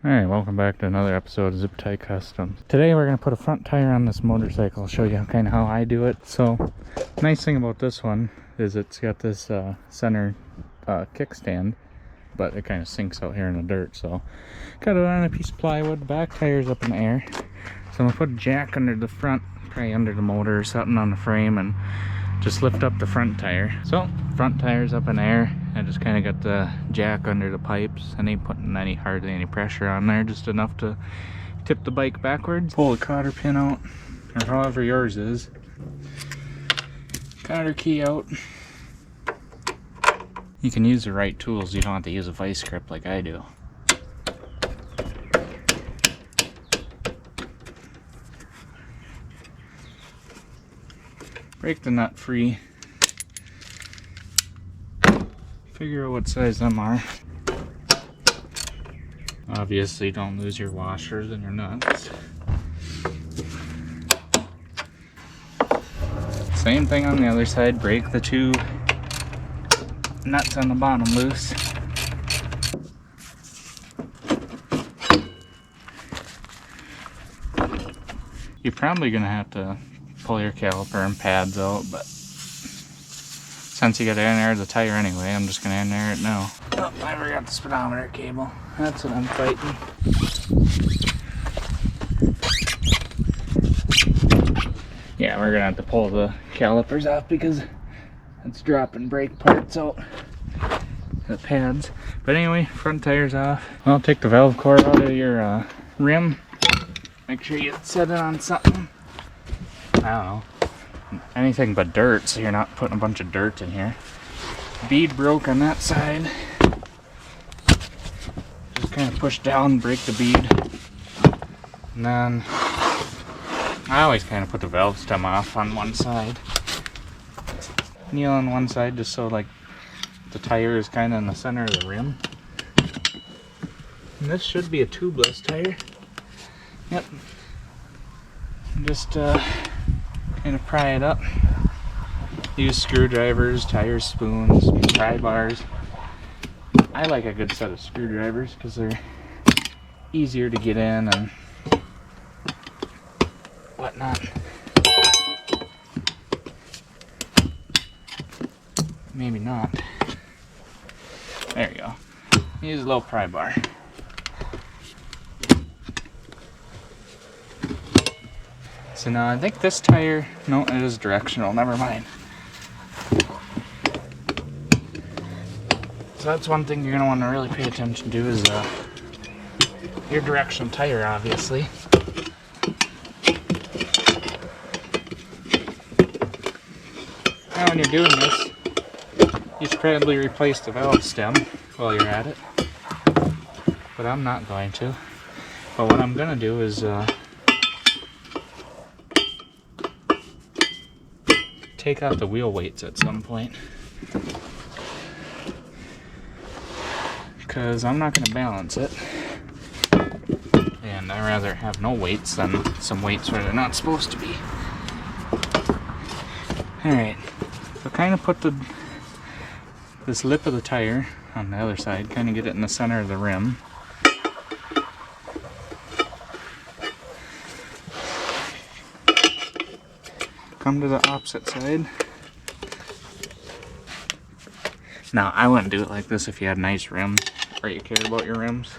Alright, welcome back to another episode of Zip Tie Customs. Today we're going to put a front tire on this motorcycle. I'll show you kind of how I do it. So, nice thing about this one is it's got this center kickstand, but it kind of sinks out here in the dirt. So, got it on a piece of plywood. The back tire's up in the air. So I'm going to put a jack under the front, probably under the motor or something on the frame, and just lift up the front tire. So, front tire's up in the air. I just kind of got the jack under the pipes. I ain't putting hardly any pressure on there, just enough to tip the bike backwards. Pull the cotter pin out, or however yours is. Cotter key out. You can use the right tools, you don't have to use a vice grip like I do. Break the nut free. Figure out what size them are. Obviously don't lose your washers and your nuts. Same thing on the other side, break the two nuts on the bottom loose. You're probably gonna have to pull your caliper and pads out, but since you gotta in-air the tire anyway, I'm just gonna in-air it now. Oh, I forgot the speedometer cable. That's what I'm fighting. Yeah, we're gonna have to pull the calipers off because it's dropping brake parts out. The pads. But anyway, front tire's off. I'll take the valve core out of your rim. Make sure you set it on something. I don't know. Anything but dirt, so you're not putting a bunch of dirt in here. Bead broke on that side. Just kind of push down, break the bead. And then I always kind of put the valve stem off on one side. Kneel on one side just so like the tire is kind of in the center of the rim. And this should be a tubeless tire. Yep. Just kind of pry it up. Use screwdrivers, tire spoons, pry bars. I like a good set of screwdrivers because they're easier to get in and whatnot. Maybe not. There you go. Use a little pry bar. So now I think this tire, no, it is directional, never mind. So that's one thing you're going to want to really pay attention to is your directional tire, obviously. Now when you're doing this, you should probably replace the valve stem while you're at it. But I'm not going to. But what I'm going to do is take out the wheel weights at some point, because I'm not going to balance it, and I'd rather have no weights than some weights where they're not supposed to be. Alright, so kind of put this lip of the tire on the other side, kind of get it in the center of the rim. Come to the opposite side. Now, I wouldn't do it like this if you had nice rims or you cared about your rims.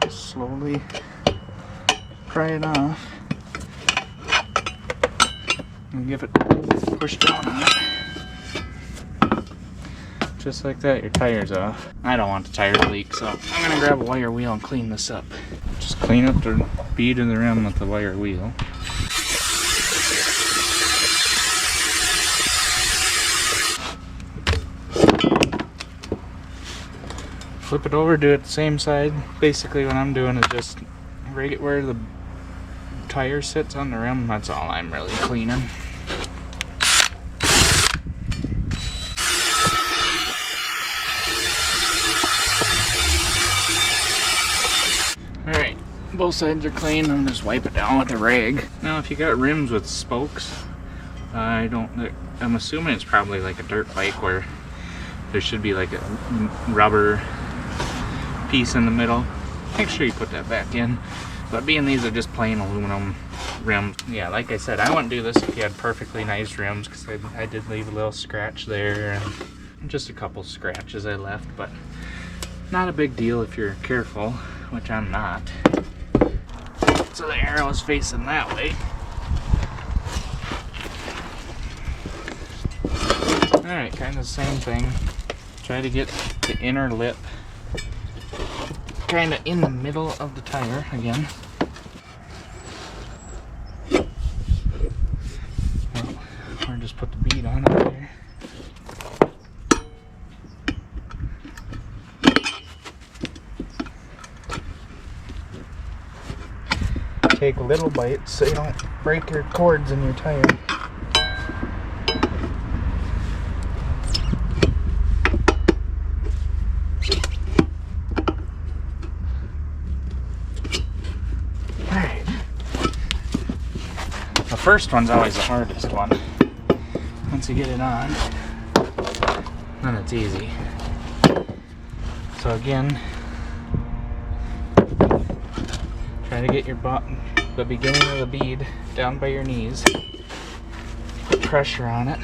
Slowly pry it off and give it a push down on it. Just like that, your tire's off. I don't want the tire to leak, so I'm gonna grab a wire wheel and clean this up. Just clean up the bead in the rim with the wire wheel. Flip it over, do it the same side. Basically what I'm doing is just right where the tire sits on the rim, that's all I'm really cleaning. Alright, both sides are clean. I'm just wipe it down with a rag. Now if you got rims with spokes, I'm assuming it's probably like a dirt bike where there should be like a rubber piece in the middle. Make sure you put that back in. But being these are just plain aluminum rims, yeah, like I said, I wouldn't do this if you had perfectly nice rims, because I did leave a little scratch there and just a couple scratches I left, but not a big deal if you're careful, which I'm not. So the arrow is facing that way. Alright, kind of the same thing. Try to get the inner lip kind of in the middle of the tire again. Or just put the bead on it there. Take little bites so you don't break your cords in your tire. The first one's always the hardest one. Once you get it on, then it's easy. So again, try to get the beginning of the bead down by your knees. Put pressure on it.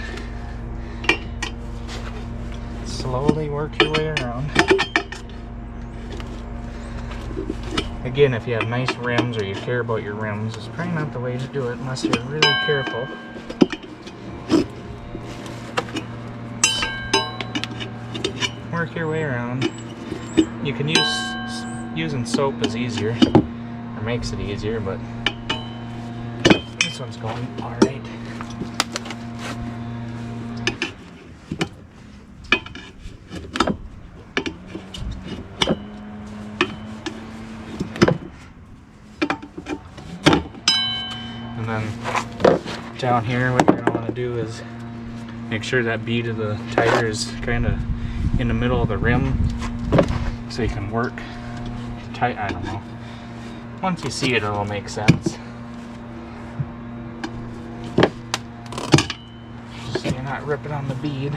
Slowly work your way around. Again, if you have nice rims or you care about your rims, it's probably not the way to do it unless you're really careful. Work your way around. You can using soap is easier, or makes it easier, but this one's going alright. And then down here, what you're going to want to do is make sure that bead of the tire is kind of in the middle of the rim so you can work tight. I don't know. Once you see it, it'll make sense. So you're not ripping on the bead.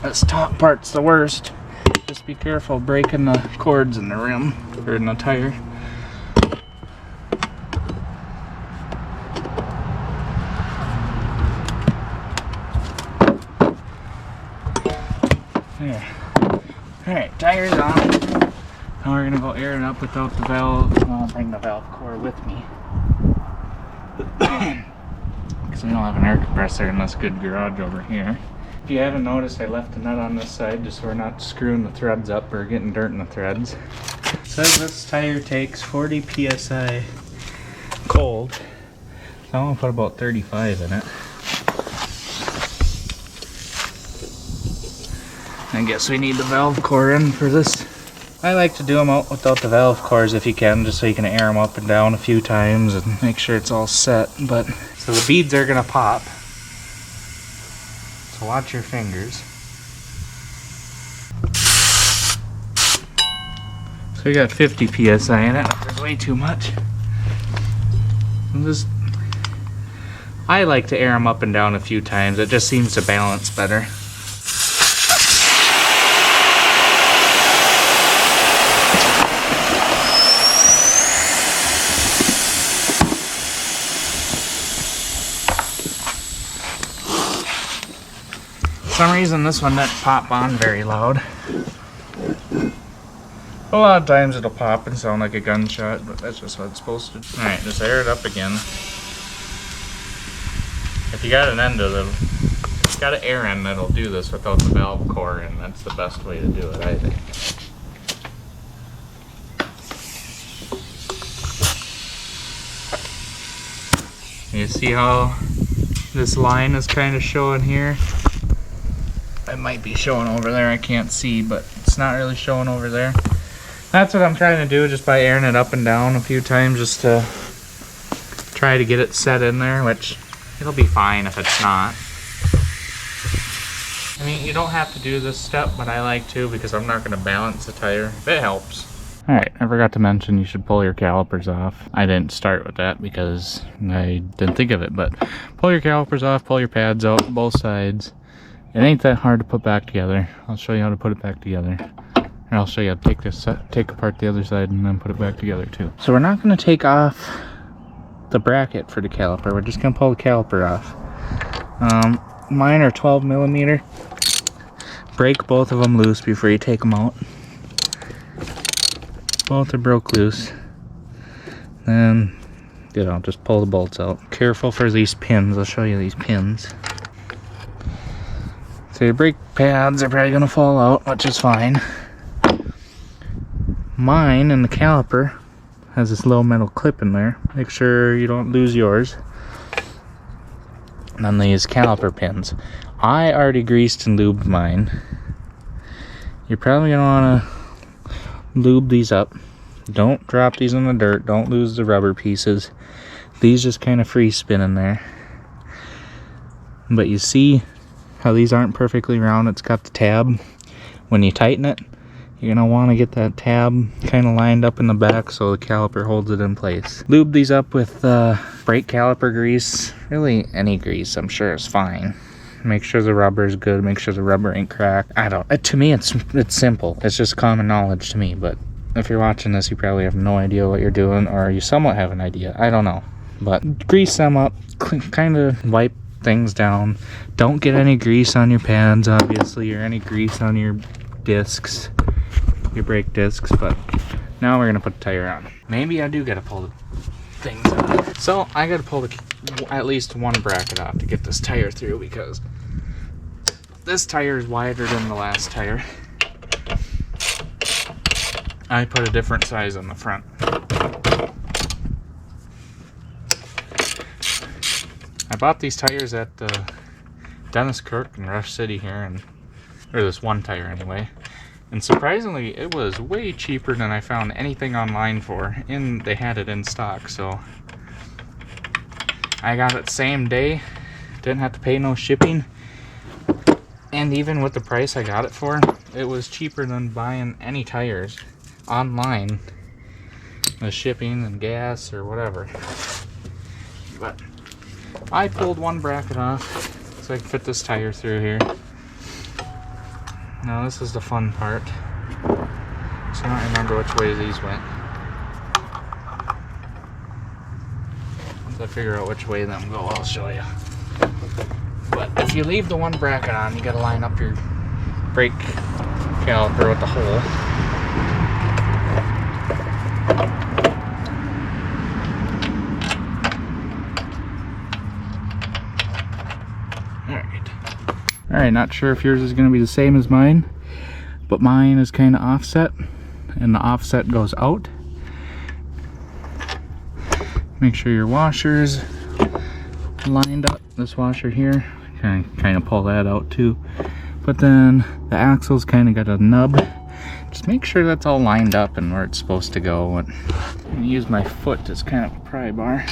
This top part's the worst. Just be careful breaking the cords in the rim or in the tire. There. Alright, tire's on. Now we're gonna go air it up without the valve. I'll bring the valve core with me. Because we don't have an air compressor in this good garage over here. If you haven't noticed, I left the nut on this side just so we're not screwing the threads up or getting dirt in the threads. It says this tire takes 40 psi cold. So I'm gonna put about 35 in it. I guess we need the valve core in for this. I like to do them out without the valve cores if you can, just so you can air them up and down a few times and make sure it's all set. But so the beads are gonna pop. So watch your fingers. So we got 50 psi in it. There's way too much. I like to air them up and down a few times. It just seems to balance better. For some reason this one didn't pop on very loud. A lot of times it'll pop and sound like a gunshot, but that's just what it's supposed to. Alright, just air it up again. If you got an end of them, if you got an air end that'll do this without the valve core in, that's the best way to do it, I think. You see how this line is kind of showing here? It might be showing over there, I can't see, but it's not really showing over there. That's what I'm trying to do, just by airing it up and down a few times, just to try to get it set in there, which it'll be fine if it's not. I mean, you don't have to do this step, but I like to because I'm not going to balance the tire. It helps. Alright, I forgot to mention you should pull your calipers off. I didn't start with that because I didn't think of it, but pull your calipers off, pull your pads out, both sides. It ain't that hard to put back together. I'll show you how to put it back together. And I'll show you how to take apart the other side and then put it back together too. So we're not going to take off the bracket for the caliper. We're just going to pull the caliper off. Mine are 12 millimeter. Break both of them loose before you take them out. Both are broke loose. Then, you know, just pull the bolts out. Careful for these pins. I'll show you these pins. So your brake pads are probably gonna fall out, which is fine. Mine and the caliper has this little metal clip in there. Make sure you don't lose yours. And then these caliper pins. I already greased and lubed mine. You're probably gonna wanna lube these up. Don't drop these in the dirt. Don't lose the rubber pieces. These just kind of free spin in there. But you see how these aren't perfectly round. It's got the tab. When you tighten it, you're gonna want to get that tab kind of lined up in the back so the caliper holds it in place. Lube these up with brake caliper grease. Really any grease, I'm sure, is fine. Make sure the rubber is good. Make sure the rubber ain't cracked. To me, it's simple. It's just common knowledge to me. But if you're watching this, you probably have no idea what you're doing, or you somewhat have an idea. I don't know. But grease them up. Kind of wipe things down. Don't get any grease on your pads, obviously, or any grease on your discs, your brake discs. But now we're gonna put the tire on. Maybe I do gotta pull the things off. So I gotta pull at least one bracket off to get this tire through, because this tire is wider than the last tire. I put a different size on the front. I bought these tires at Dennis Kirk in Rush City here, or this one tire anyway. And surprisingly, it was way cheaper than I found anything online for. And they had it in stock, so I got it same day. Didn't have to pay no shipping. And even with the price I got it for, it was cheaper than buying any tires online. The shipping and gas or whatever. But I pulled one bracket off so I could fit this tire through here. Now this is the fun part. So I don't remember which way these went. Once I figure out which way them go, I'll show you. But if you leave the one bracket on, you gotta line up your brake caliper with the hole. Alright, not sure if yours is going to be the same as mine, but mine is kind of offset, and the offset goes out. Make sure your washer's lined up. This washer here, kind of pull that out too. But then the axle's kind of got a nub. Just make sure that's all lined up and where it's supposed to go. And I'm going to use my foot as kind of a pry bar.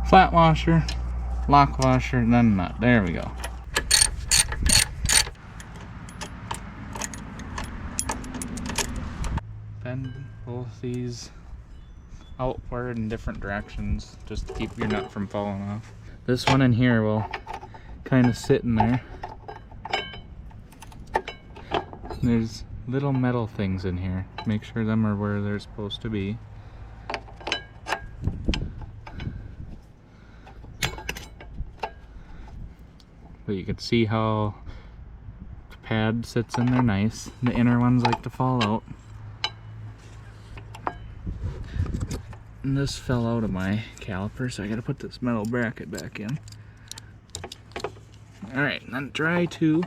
Flat washer, lock washer, and then nut. There we go. Bend both these outward in different directions just to keep your nut from falling off. This one in here will kind of sit in there. There's little metal things in here. Make sure them are where they're supposed to be. But you can see how the pad sits in there nice. The inner ones like to fall out. And this fell out of my caliper, so I gotta put this metal bracket back in. Alright, then try to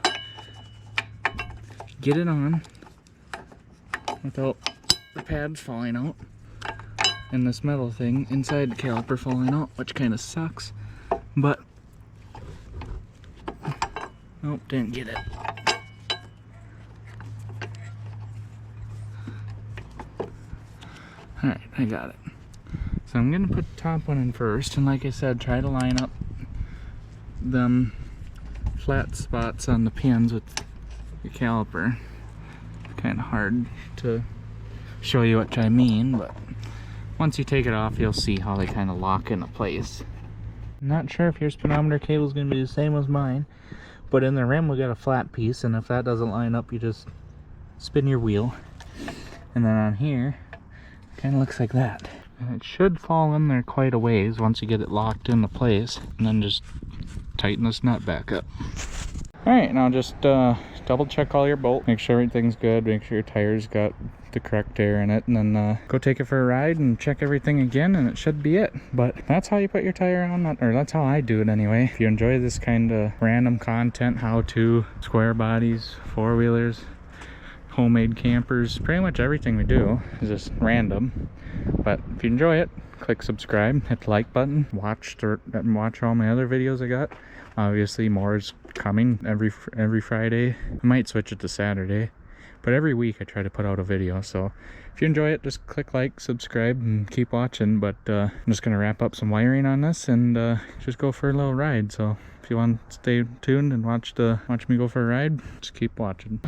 get it on without the pads falling out and this metal thing inside the caliper falling out, which kind of sucks, but nope, didn't get it. Alright, I got it. So I'm gonna put the top one in first, and like I said, try to line up them flat spots on the pins with the caliper. Kind of hard to show you what I mean, but once you take it off, you'll see how they kind of lock into place. I'm not sure if your speedometer cable is going to be the same as mine, but in the rim we got a flat piece, and if that doesn't line up, you just spin your wheel, and then on here it kind of looks like that. And it should fall in there quite a ways once you get it locked into place, and then just tighten this nut back up. Alright, now just double check all your bolts, make sure everything's good, make sure your tires got the correct air in it, and then go take it for a ride and check everything again, and it should be it. But that's how you put your tire on, or that's how I do it anyway. If you enjoy this kind of random content, how to square bodies, four-wheelers, homemade campers, pretty much everything we do is just random. But if you enjoy it, click subscribe, hit the like button, watch all my other videos I got. Obviously more is coming every Friday. I might switch it to Saturday, but every week I try to put out a video. So if you enjoy it, just click like, subscribe, and keep watching. But I'm just gonna wrap up some wiring on this and just go for a little ride. So if you want to stay tuned and watch me go for a ride, just keep watching.